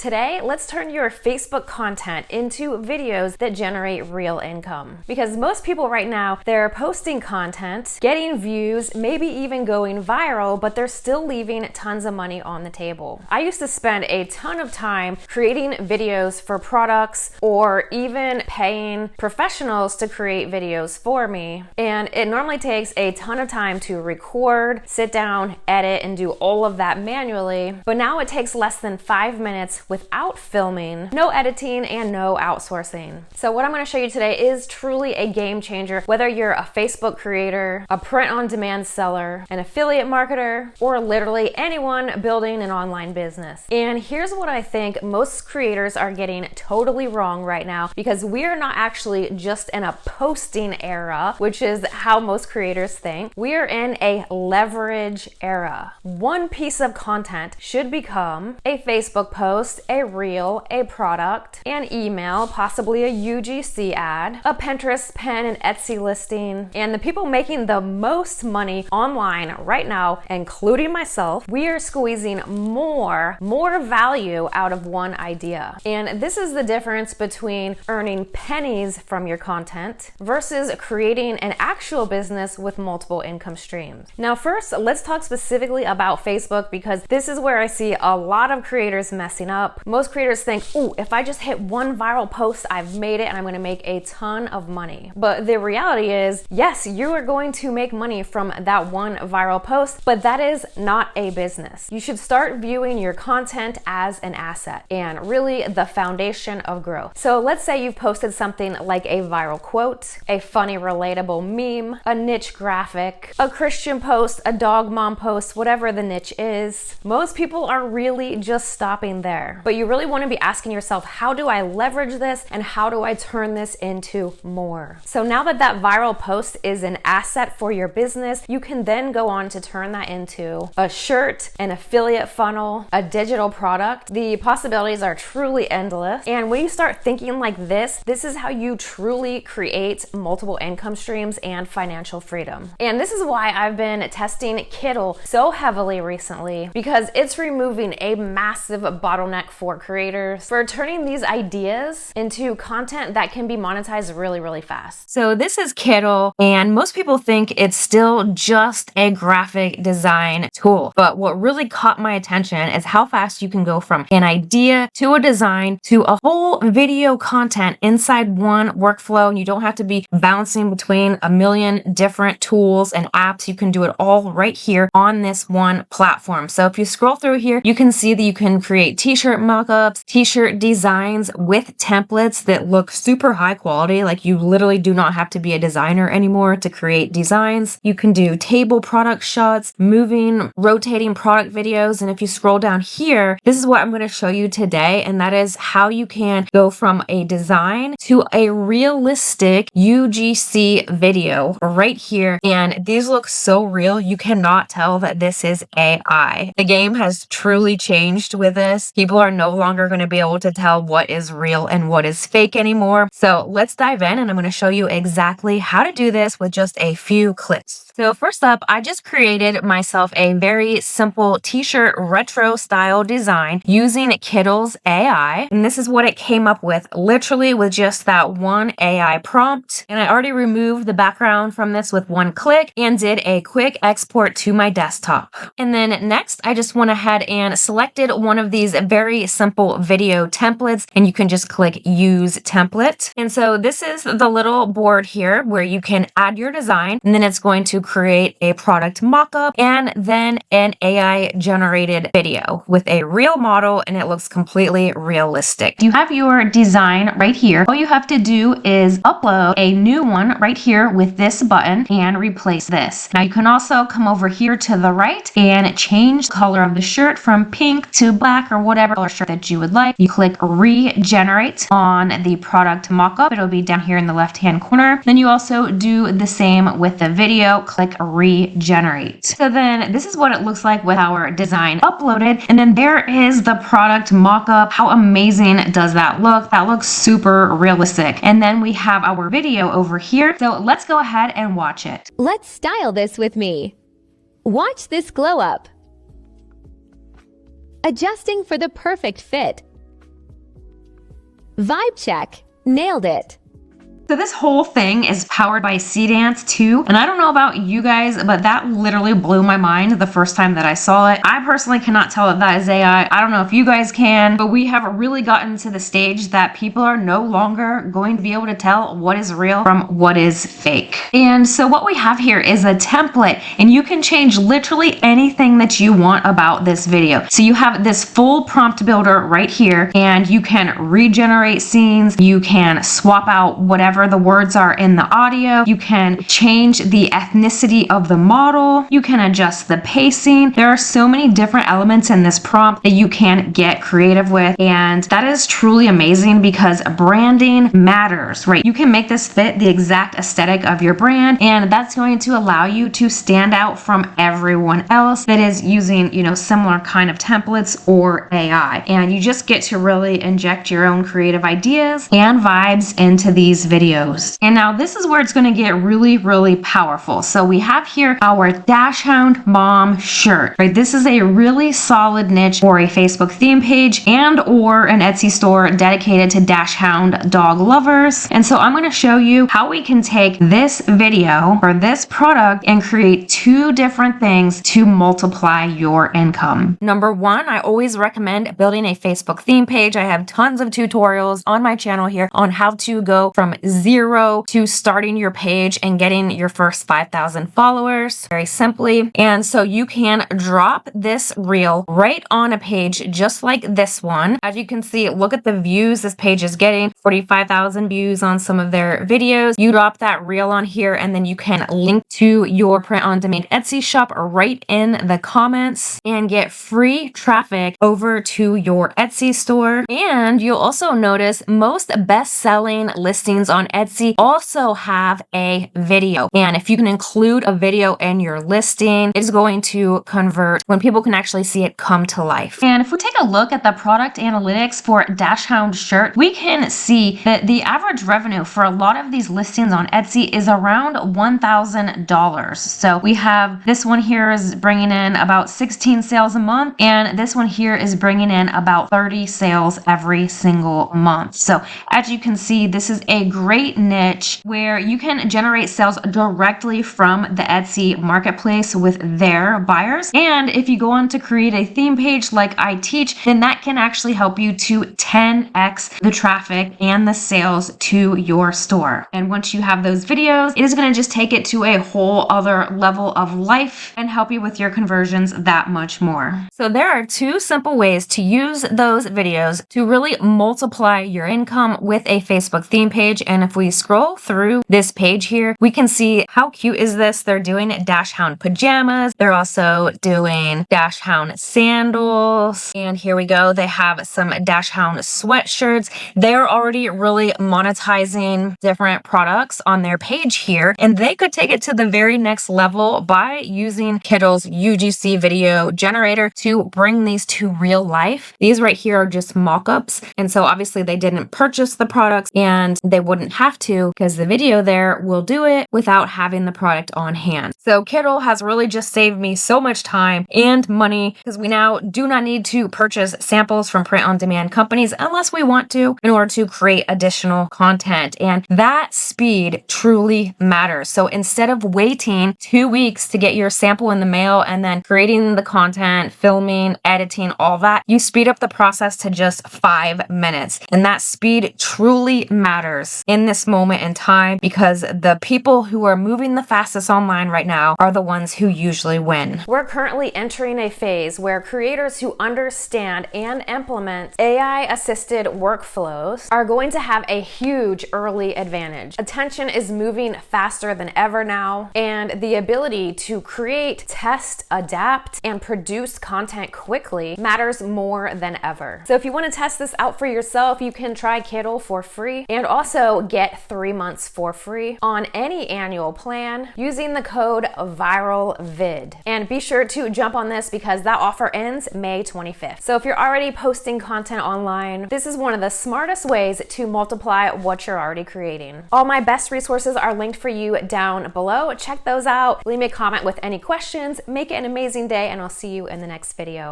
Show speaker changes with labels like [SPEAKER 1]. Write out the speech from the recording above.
[SPEAKER 1] Today, let's turn your Facebook content into videos that generate real income. Because most people right now, they're posting content, getting views, maybe even going viral, but they're still leaving tons of money on the table. I used to spend a ton of time creating videos for products or even paying professionals to create videos for me. And it normally takes a ton of time to record, sit down, edit, and do all of that manually. But now it takes less than 5 minutes without filming, no editing, and no outsourcing. So what I'm going to show you today is truly a game changer, whether you're a Facebook creator, a print-on-demand seller, an affiliate marketer, or literally anyone building an online business. And here's what I think most creators are getting totally wrong right now, because we're not actually just in a posting era, which is how most creators think. We're in a leverage era. One piece of content should become a Facebook post, a reel, a product, an email, possibly a UGC ad, a Pinterest pin, an Etsy listing. And the people making the most money online right now, including myself, we are squeezing more value out of one idea. And this is the difference between earning pennies from your content versus creating an actual business with multiple income streams. Now, first, let's talk specifically about Facebook, because this is where I see a lot of creators messing up. Most creators think, ooh, if I just hit one viral post, I've made it and I'm going to make a ton of money. But the reality is, yes, you are going to make money from that one viral post, but that is not a business. You should start viewing your content as an asset and really the foundation of growth. So let's say you've posted something like a viral quote, a funny, relatable meme, a niche graphic, a Christian post, a dog mom post, whatever the niche is. Most people are really just stopping there. But you really want to be asking yourself, how do I leverage this and how do I turn this into more? So now that that viral post is an asset for your business, you can then go on to turn that into a shirt, an affiliate funnel, a digital product. The possibilities are truly endless. And when you start thinking like this is how you truly create multiple income streams and financial freedom. And this is why I've been testing Kittl so heavily recently, because it's removing a massive bottleneck for creators, for turning these ideas into content that can be monetized really fast. So this is Kittl, and most people think it's still just a graphic design tool. But what really caught my attention is how fast you can go from an idea to a design to a whole video content inside one workflow. And you don't have to be bouncing between a million different tools and apps. You can do it all right here on this one platform. So if you scroll through here, you can see that you can create t-shirt mockups, t-shirt designs with templates that look super high quality. Like, you literally do not have to be a designer anymore to create designs. You can do table product shots, moving, rotating product videos. And if you scroll down here, this is what I'm going to show you today. And that is how you can go from a design to a realistic UGC video right here. And these look so real, you cannot tell that this is AI. The game has truly changed with this. People are no longer going to be able to tell what is real and what is fake anymore. So let's dive in, and I'm going to show you exactly how to do this with just a few clicks. So first up, I just created myself a very simple t-shirt retro style design using Kittl's AI. And this is what it came up with, literally with just that one AI prompt. And I already removed the background from this with one click and did a quick export to my desktop. And then next, I just went ahead and selected one of these very simple video templates, and you can just click use template. And so this is the little board here where you can add your design, and then it's going to create a product mockup and then an AI generated video with a real model, and it looks completely realistic. You have your design right here. All you have to do is upload a new one right here with this button and replace this. Now you can also come over here to the right and change the color of the shirt from pink to black or whatever color shirt that you would like. You click regenerate on the product mockup. It'll be down here in the left hand corner. Then you also do the same with the video. Click regenerate. So then this is what it looks like with our design uploaded. And then there is the product mockup. How amazing does that look? That looks super realistic. And then we have our video over here. So let's go ahead and watch it.
[SPEAKER 2] Let's style this with me. Watch this glow up. Adjusting for the perfect fit. Vibe check. Nailed it.
[SPEAKER 1] So this whole thing is powered by Seedance too. And I don't know about you guys, but that literally blew my mind the first time that I saw it. I personally cannot tell if that is AI. I don't know if you guys can, but we have really gotten to the stage that people are no longer going to be able to tell what is real from what is fake. And so what we have here is a template, and you can change literally anything that you want about this video. So you have this full prompt builder right here, and you can regenerate scenes. You can swap out whatever the words are in the audio. You can change the ethnicity of the model. You can adjust the pacing. There are so many different elements in this prompt that you can get creative with. And that is truly amazing because branding matters, right? You can make this fit the exact aesthetic of your brand, and that's going to allow you to stand out from everyone else that is using, similar kind of templates or AI. And you just get to really inject your own creative ideas and vibes into these videos. And now this is where it's going to get really, really powerful. So we have here our Dachshund Mom shirt, right? This is a really solid niche for a Facebook theme page and or an Etsy store dedicated to Dachshund dog lovers. And so I'm going to show you how we can take this video or this product and create two different things to multiply your income. Number one, I always recommend building a Facebook theme page. I have tons of tutorials on my channel here on how to go from zero to starting your page and getting your first 5,000 followers very simply. And so you can drop this reel right on a page just like this one. As you can see, look at the views this page is getting, 45,000 views on some of their videos. You drop that reel on here, and then you can link to your print-on-demand Etsy shop right in the comments and get free traffic over to your Etsy store. And you'll also notice most best-selling listings on Etsy also have a video. And if you can include a video in your listing, it's going to convert when people can actually see it come to life. And if we take a look at the product analytics for Dachshund shirt, we can see that the average revenue for a lot of these listings on Etsy is around $1,000. So we have this one here is bringing in about 16 sales a month, and this one here is bringing in about 30 sales every single month. So as you can see, this is a great niche where you can generate sales directly from the Etsy marketplace with their buyers. And if you go on to create a theme page like I teach, then that can actually help you to 10x the traffic and the sales to your store. And once you have those videos, it is going to just take it to a whole other level of life and help you with your conversions that much more. So there are two simple ways to use those videos to really multiply your income with a Facebook theme page. And if we scroll through this page here, we can see how cute is this. They're doing Dachshund pajamas. They're also doing Dachshund sandals. And here we go. They have some Dachshund sweatshirts. They're already really monetizing different products on their page here. And they could take it to the very next level by using Kittl's UGC video generator to bring these to real life. These right here are just mock-ups. And so obviously they didn't purchase the products, and they wouldn't have to because the video there will do it without having the product on hand. So Kittl has really just saved me so much time and money because we now do not need to purchase samples from print-on-demand companies unless we want to in order to create additional content. And that speed truly matters. So instead of waiting 2 weeks to get your sample in the mail and then creating the content, filming, editing, all that, you speed up the process to just 5 minutes. And that speed truly matters in this moment in time because the people who are moving the fastest online right now are the ones who usually win. We're currently entering a phase where creators who understand and implement AI-assisted workflows are going to have a huge early advantage. Attention is moving faster than ever now, and the ability to create, test, adapt, and produce content quickly matters more than ever. So if you want to test this out for yourself, you can try Kittl for free and also get 3 months for free on any annual plan using the code VIRALVID. And be sure to jump on this because that offer ends May 25th. So if you're already posting content online, this is one of the smartest ways to multiply what you're already creating. All my best resources are linked for you down below. Check those out. Leave me a comment with any questions. Make it an amazing day, and I'll see you in the next video.